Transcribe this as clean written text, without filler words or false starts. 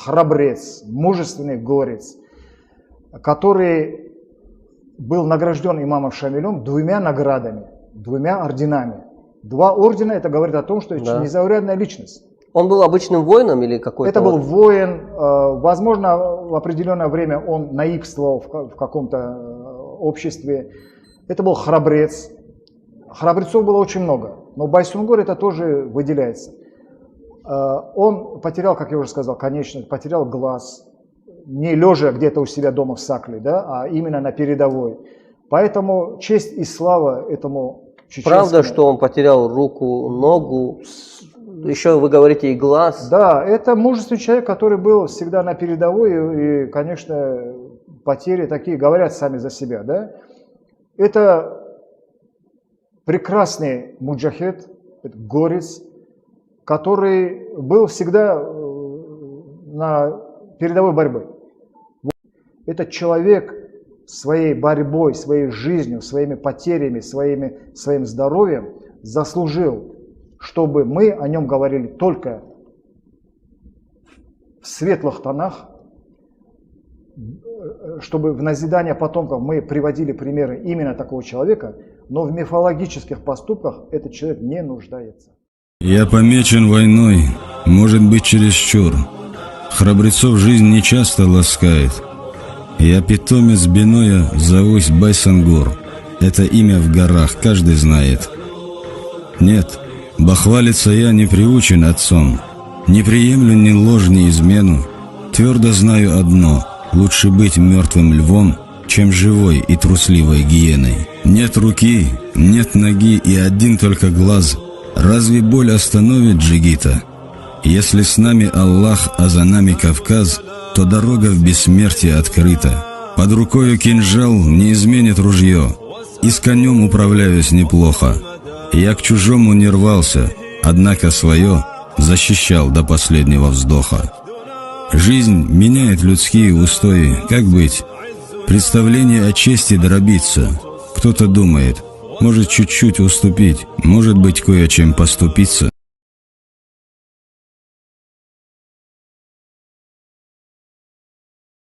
Храбрец, мужественный горец, который был награжден имамом Шамилем 2 наградами, 2 орденами. 2 ордена, это говорит о том, что это незаурядная личность. Он был обычным воином или какой-то? Это был воин, возможно, в определенное время он наибствовал в каком-то обществе. Это был храбрец. Храбрецов было очень много, но Байсунгур это тоже выделяется. Он потерял, как я уже сказал, конечность, потерял глаз, не лежа где-то у себя дома в Сакле, да, а именно на передовой. Поэтому честь и слава этому чеченскому. Правда, что он потерял руку, ногу, еще вы говорите и глаз? Да, это мужественный человек, который был всегда на передовой, и, конечно, потери такие говорят сами за себя, да. Это прекрасный муджахид, горец, который был всегда на передовой борьбе. Этот человек своей борьбой, своей жизнью, своими потерями, своим здоровьем заслужил, чтобы мы о нем говорили только в светлых тонах, чтобы в назидание потомкам мы приводили примеры именно такого человека, но в мифологических поступках этот человек не нуждается. Я помечен войной, может быть, чересчур. Храбрецов жизнь нечасто ласкает. Я питомец Биноя, зовусь Байсангур. Это имя в горах каждый знает. Нет, бахвалиться я не приучен отцом. Не приемлю ни ложь, ни измену. Твердо знаю одно: лучше быть мертвым львом, чем живой и трусливой гиеной. Нет руки, нет ноги и один только глаз. Разве боль остановит джигита? Если с нами Аллах, а за нами Кавказ, то дорога в бессмертие открыта. Под рукою кинжал не изменит ружье, и с конем управляюсь неплохо. Я к чужому не рвался, однако свое защищал до последнего вздоха. Жизнь меняет людские устои, как быть? Представление о чести дробится. Кто-то думает, может чуть-чуть уступить, может быть кое-чем поступиться.